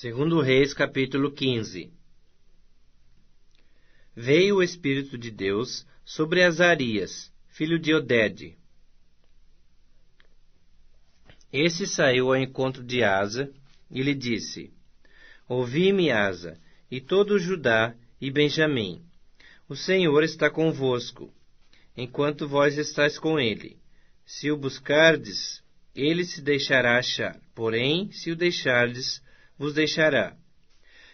Segundo Reis, capítulo 15. Veio o Espírito de Deus sobre Azarias, filho de Odede. Esse saiu ao encontro de Asa e lhe disse: Ouvi-me, Asa, e todo Judá e Benjamim. O Senhor está convosco, enquanto vós estáis com ele. Se o buscardes, ele se deixará achar, porém, se o deixardes, vos deixará.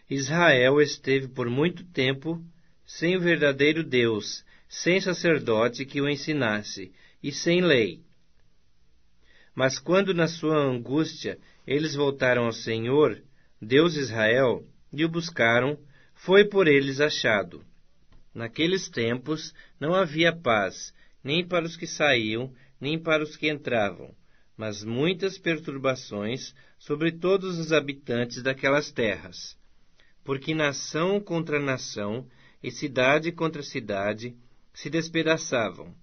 Israel esteve por muito tempo sem o verdadeiro Deus, sem sacerdote que o ensinasse, e sem lei. Mas quando na sua angústia eles voltaram ao Senhor, Deus de Israel, e o buscaram, foi por eles achado. Naqueles tempos não havia paz, nem para os que saíam, nem para os que entravam, mas muitas perturbações sobre todos os habitantes daquelas terras. Porque nação contra nação e cidade contra cidade se despedaçavam,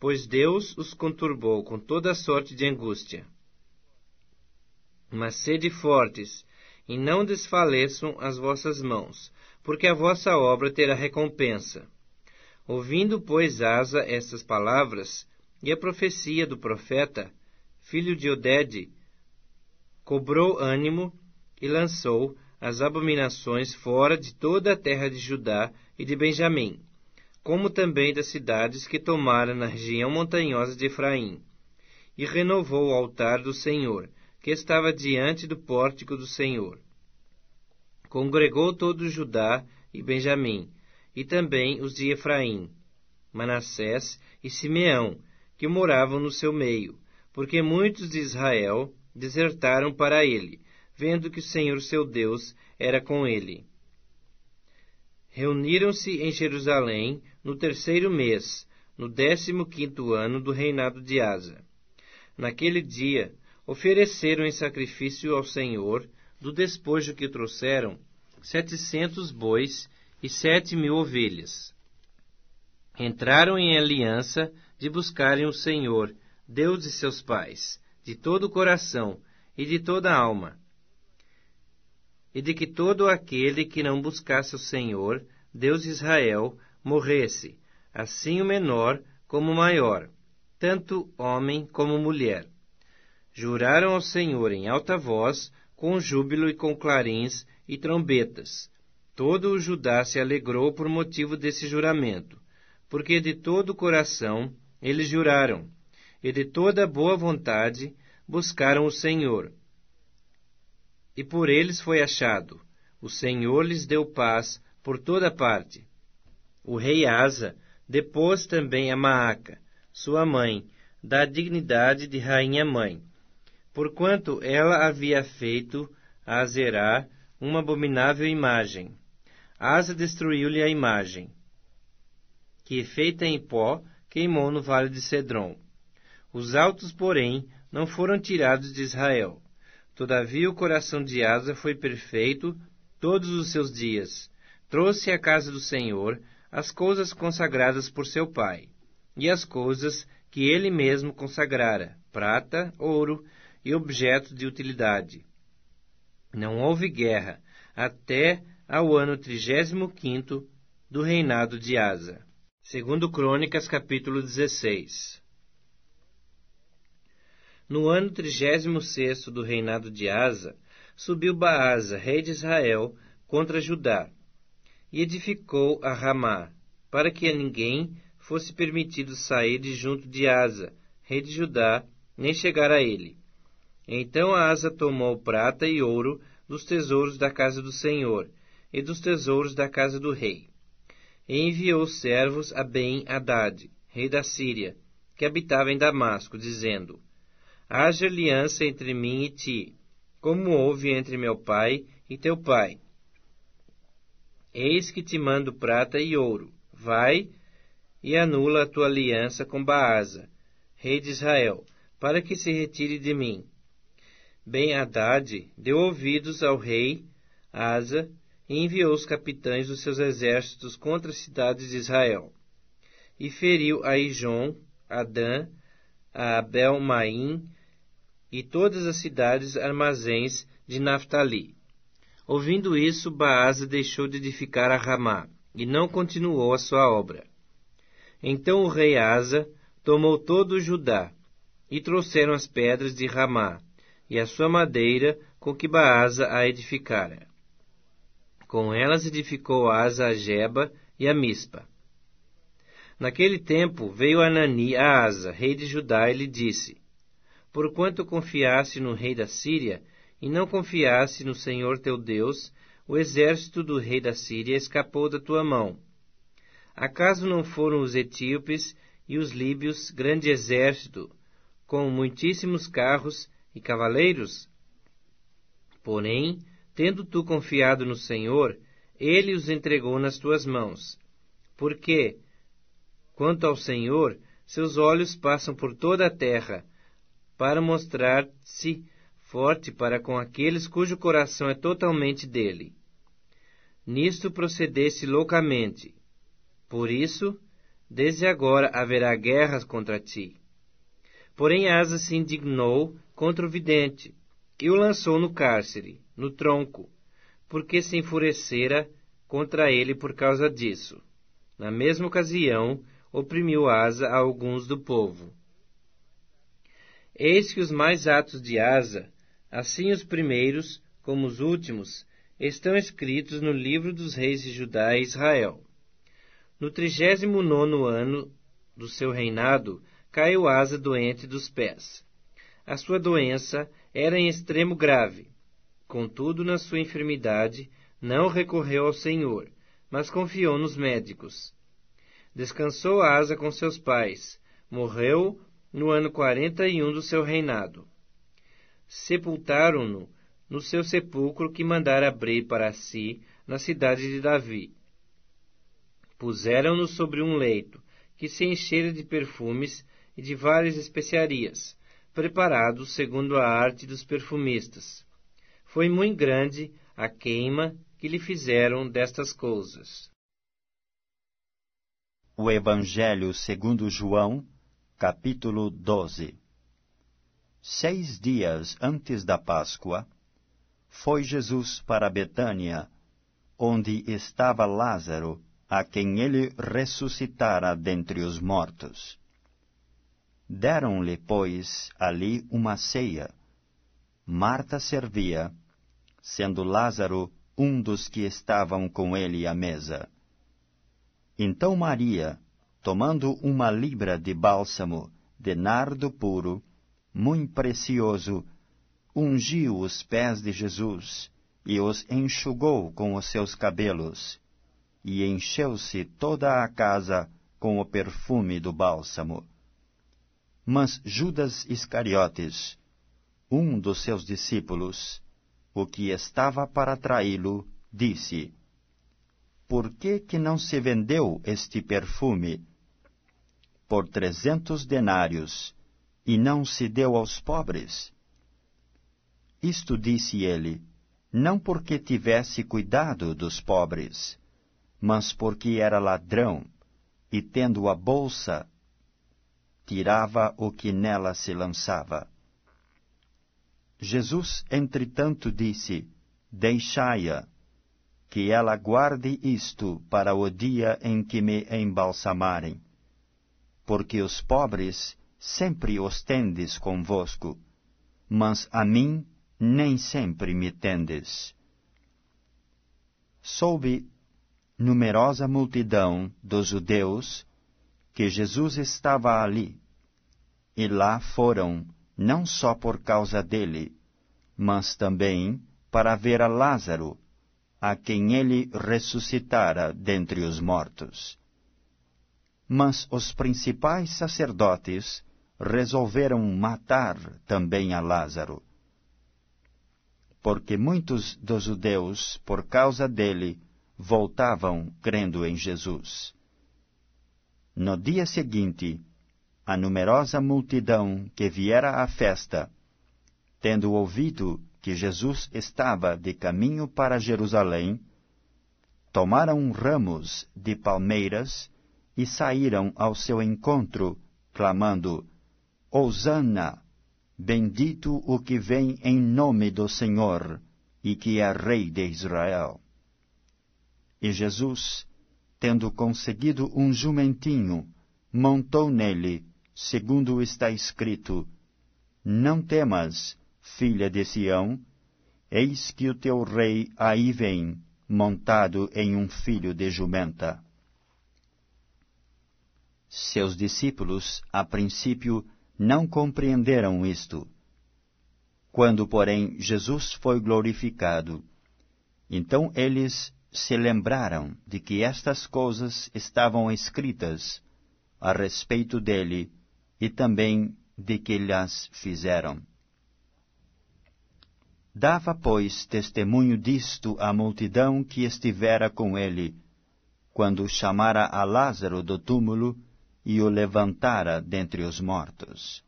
pois Deus os conturbou com toda sorte de angústia. Mas sede fortes, e não desfaleçam as vossas mãos, porque a vossa obra terá recompensa. Ouvindo, pois, Asa estas palavras, e a profecia do profeta, filho de Odede, cobrou ânimo e lançou as abominações fora de toda a terra de Judá e de Benjamim, como também das cidades que tomara na região montanhosa de Efraim, e renovou o altar do Senhor, que estava diante do pórtico do Senhor. Congregou todo Judá e Benjamim, e também os de Efraim, Manassés e Simeão, que moravam no seu meio, porque muitos de Israel desertaram para ele, vendo que o Senhor seu Deus era com ele. Reuniram-se em Jerusalém no 3º mês, no 15º ano do reinado de Asa. Naquele dia, ofereceram em sacrifício ao Senhor, do despojo que trouxeram, 700 bois e 7.000 ovelhas. Entraram em aliança de buscarem o Senhor, Deus de seus pais, de todo o coração e de toda a alma, e de que todo aquele que não buscasse o Senhor, Deus de Israel, morresse, assim o menor como o maior, tanto homem como mulher. Juraram ao Senhor em alta voz, com júbilo e com clarins e trombetas. Todo o Judá se alegrou por motivo desse juramento, porque de todo o coração eles juraram, e de toda a boa vontade buscaram o Senhor. E por eles foi achado. O Senhor lhes deu paz por toda parte. O rei Asa depôs também a Maaca, sua mãe, da dignidade de rainha-mãe, porquanto ela havia feito a Azerá uma abominável imagem. Asa destruiu-lhe a imagem, que, feita em pó, queimou no vale de Cedron. Os altos, porém, não foram tirados de Israel. Todavia o coração de Asa foi perfeito todos os seus dias. Trouxe à casa do Senhor as coisas consagradas por seu pai, e as coisas que ele mesmo consagrara, prata, ouro e objetos de utilidade. Não houve guerra até ao ano 35º do reinado de Asa. Segundo Crônicas, capítulo 16. No ano 36º do reinado de Asa, subiu Baasa, rei de Israel, contra Judá, e edificou a Ramá, para que a ninguém fosse permitido sair de junto de Asa, rei de Judá, nem chegar a ele. Então Asa tomou prata e ouro dos tesouros da casa do Senhor e dos tesouros da casa do rei, e enviou servos a Ben-Hadad, rei da Síria, que habitava em Damasco, dizendo: Haja aliança entre mim e ti, como houve entre meu pai e teu pai. Eis que te mando prata e ouro. Vai e anula a tua aliança com Baasa, rei de Israel, para que se retire de mim. Ben-Hadad deu ouvidos ao rei Asa e enviou os capitães dos seus exércitos contra as cidades de Israel. E feriu a Ijon, a Dan, a Abel-Maim e todas as cidades armazéns de Naftali. Ouvindo isso, Baasa deixou de edificar a Ramá, e não continuou a sua obra. Então o rei Asa tomou todo o Judá, e trouxeram as pedras de Ramá, e a sua madeira com que Baasa a edificara. Com elas edificou Asa a Geba e a Mispa. Naquele tempo veio Anani a Asa, rei de Judá, e lhe disse: Porquanto confiaste no rei da Síria, e não confiaste no Senhor teu Deus, o exército do rei da Síria escapou da tua mão. Acaso não foram os etíopes e os líbios grande exército, com muitíssimos carros e cavaleiros? Porém, tendo tu confiado no Senhor, ele os entregou nas tuas mãos. Porque, quanto ao Senhor, seus olhos passam por toda a terra, para mostrar-se forte para com aqueles cujo coração é totalmente dele. Nisto procedeste loucamente. Por isso, desde agora haverá guerras contra ti. Porém Asa se indignou contra o vidente, e o lançou no cárcere, no tronco, porque se enfurecera contra ele por causa disso. Na mesma ocasião, oprimiu Asa a alguns do povo. Eis que os mais atos de Asa, assim os primeiros como os últimos, estão escritos no livro dos reis de Judá e Israel. No 39º ano do seu reinado, caiu Asa doente dos pés. A sua doença era em extremo grave. Contudo, na sua enfermidade, não recorreu ao Senhor, mas confiou nos médicos. Descansou Asa com seus pais. Morreu no ano 41 do seu reinado. Sepultaram-no no seu sepulcro que mandara abrir para si na cidade de Davi. Puseram-no sobre um leito que se enchera de perfumes e de várias especiarias, preparados segundo a arte dos perfumistas. Foi muito grande a queima que lhe fizeram destas coisas. O Evangelho segundo João, capítulo 12. 6 dias antes da Páscoa, foi Jesus para Betânia, onde estava Lázaro, a quem ele ressuscitara dentre os mortos. Deram-lhe, pois, ali uma ceia. Marta servia, sendo Lázaro um dos que estavam com ele à mesa. Então Maria, tomando uma libra de bálsamo de nardo puro, muito precioso, ungiu os pés de Jesus e os enxugou com os seus cabelos, e encheu-se toda a casa com o perfume do bálsamo. Mas Judas Iscariotes, um dos seus discípulos, o que estava para traí-lo, disse: Por que não se vendeu este perfume por 300 denários, e não se deu aos pobres? Isto disse ele, não porque tivesse cuidado dos pobres, mas porque era ladrão, e tendo a bolsa, tirava o que nela se lançava. Jesus, entretanto, disse: Deixai-a, que ela guarde isto para o dia em que me embalsamarem. Porque os pobres sempre os tendes convosco, mas a mim nem sempre me tendes. Soube numerosa multidão dos judeus que Jesus estava ali, e lá foram, não só por causa dele, mas também para ver a Lázaro, a quem ele ressuscitara dentre os mortos. Mas os principais sacerdotes resolveram matar também a Lázaro, porque muitos dos judeus, por causa dele, voltavam crendo em Jesus. No dia seguinte, a numerosa multidão que viera à festa, tendo ouvido que Jesus estava de caminho para Jerusalém, tomaram ramos de palmeiras e saíram ao seu encontro, clamando: Hosana! Bendito o que vem em nome do Senhor! e que é Rei de Israel. E Jesus, tendo conseguido um jumentinho, montou nele, segundo está escrito: Não temas, filha de Sião, eis que o teu rei aí vem, montado em um filho de jumenta. Seus discípulos, a princípio, não compreenderam isto. Quando, porém, Jesus foi glorificado, então eles se lembraram de que estas coisas estavam escritas a respeito dele e também de que lhes fizeram. Dava, pois, testemunho disto a multidão que estivera com ele, quando chamara a Lázaro do túmulo e o levantara dentre os mortos.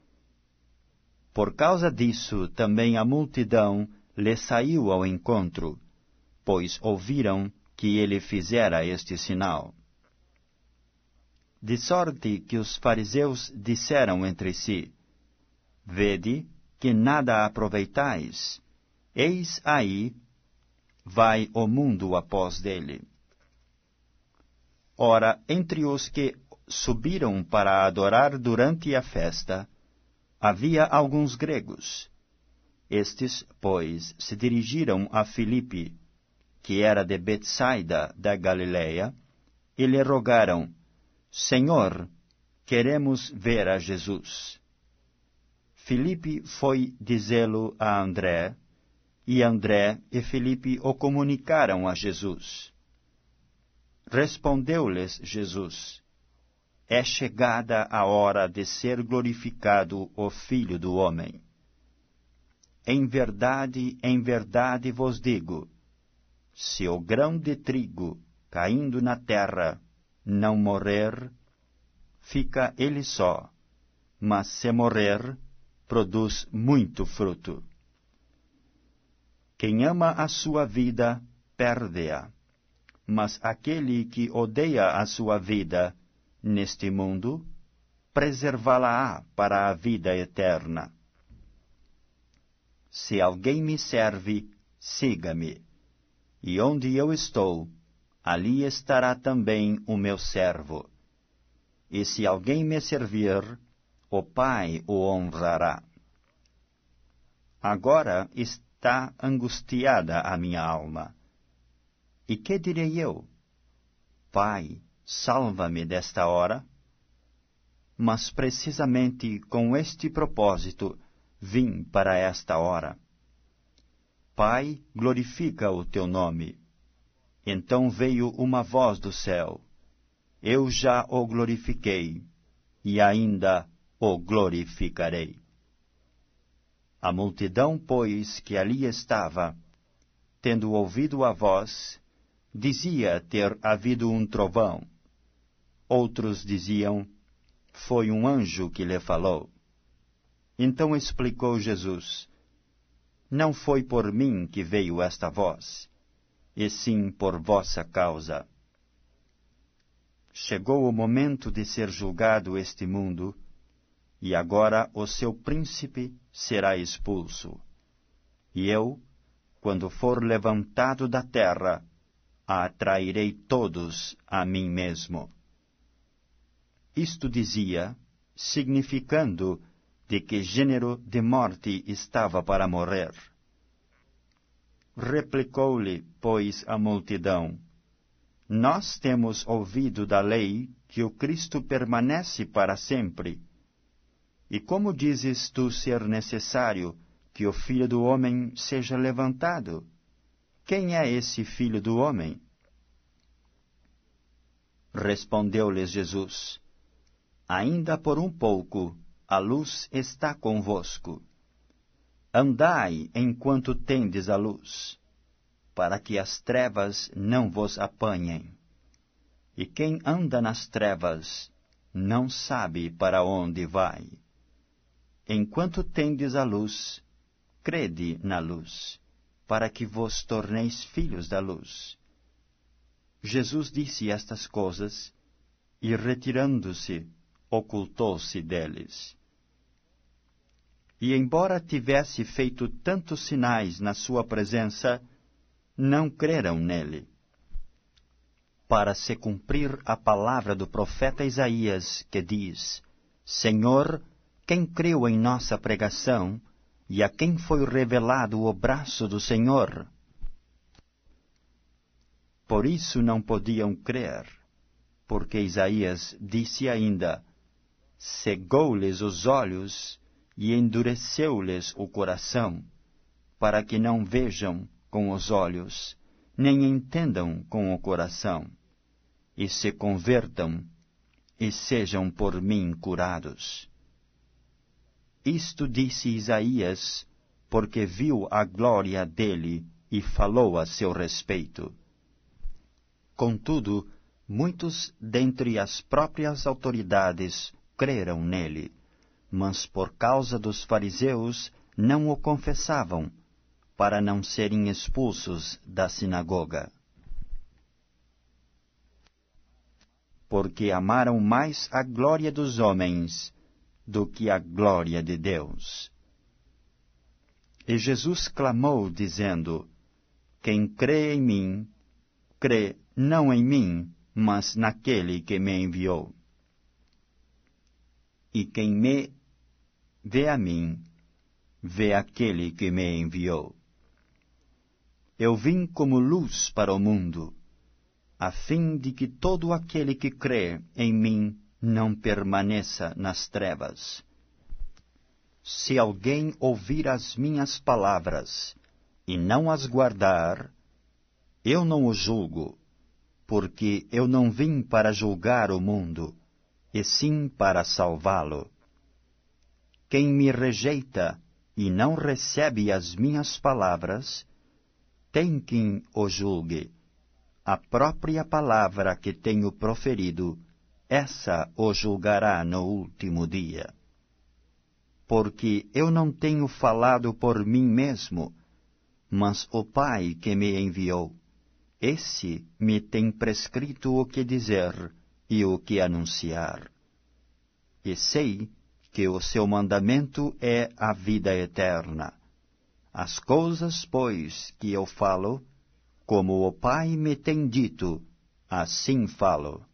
Por causa disso, também a multidão lhe saiu ao encontro, pois ouviram que ele fizera este sinal. De sorte que os fariseus disseram entre si: Vede que nada aproveitais, eis aí vai o mundo após dele. Ora, entre os que subiram para adorar durante a festa, havia alguns gregos. Estes, pois, se dirigiram a Filipe, que era de Betsaida da Galileia, e lhe rogaram: Senhor, queremos ver a Jesus. Filipe foi dizê-lo a André, e André e Filipe o comunicaram a Jesus. Respondeu-lhes Jesus: É chegada a hora de ser glorificado o Filho do Homem. Em verdade vos digo, se o grão de trigo, caindo na terra, não morrer, fica ele só, mas se morrer, produz muito fruto. Quem ama a sua vida, perde-a, mas aquele que odeia a sua vida neste mundo, preservá-la-á para a vida eterna. Se alguém me serve, siga-me, e onde eu estou, ali estará também o meu servo. E se alguém me servir, o Pai o honrará. Agora está angustiada a minha alma. E que direi eu? Pai, salva-me desta hora? Mas precisamente com este propósito vim para esta hora. Pai, glorifica o teu nome. Então veio uma voz do céu: Eu já o glorifiquei, e ainda o glorificarei. A multidão, pois, que ali estava, tendo ouvido a voz, dizia ter havido um trovão. Outros diziam: Foi um anjo que lhe falou. Então explicou Jesus: Não foi por mim que veio esta voz, e sim por vossa causa. Chegou o momento de ser julgado este mundo, e agora o seu príncipe será expulso. E eu, quando for levantado da terra, atrairei todos a mim mesmo. Isto dizia, significando de que gênero de morte estava para morrer. Replicou-lhe, pois, a multidão: Nós temos ouvido da lei que o Cristo permanece para sempre. E como dizes tu ser necessário que o Filho do Homem seja levantado? Quem é esse Filho do Homem? Respondeu-lhes Jesus: Ainda por um pouco a luz está convosco. Andai enquanto tendes a luz, para que as trevas não vos apanhem. E quem anda nas trevas não sabe para onde vai. Enquanto tendes a luz, crede na luz, para que vos torneis filhos da luz. Jesus disse estas coisas, e retirando-se, ocultou-se deles. e embora tivesse feito tantos sinais na sua presença, não creram nele. Para se cumprir a palavra do profeta Isaías, que diz: Senhor, quem creu em nossa pregação, e a quem foi revelado o braço do Senhor? Por isso não podiam crer, porque Isaías disse ainda: cegou-lhes os olhos e endureceu-lhes o coração, para que não vejam com os olhos, nem entendam com o coração, e se convertam, e sejam por mim curados. Isto disse Isaías, porque viu a glória dele e falou a seu respeito. Contudo, muitos dentre as próprias autoridades creram nele, mas por causa dos fariseus não o confessavam, para não serem expulsos da sinagoga. Porque amaram mais a glória dos homens do que a glória de Deus. E Jesus clamou, dizendo: quem crê em mim, crê não em mim, mas naquele que me enviou. E quem me vê a mim, vê aquele que me enviou. Eu vim como luz para o mundo, a fim de que todo aquele que crê em mim não permaneça nas trevas. Se alguém ouvir as minhas palavras e não as guardar, eu não o julgo, porque eu não vim para julgar o mundo, e sim para salvá-lo. Quem me rejeita e não recebe as minhas palavras, tem quem o julgue. A própria palavra que tenho proferido, essa o julgará no último dia. Porque eu não tenho falado por mim mesmo, mas o Pai que me enviou, esse me tem prescrito o que dizer e o que anunciar. E sei que o seu mandamento é a vida eterna. As coisas, pois, que eu falo, como o Pai me tem dito, assim falo.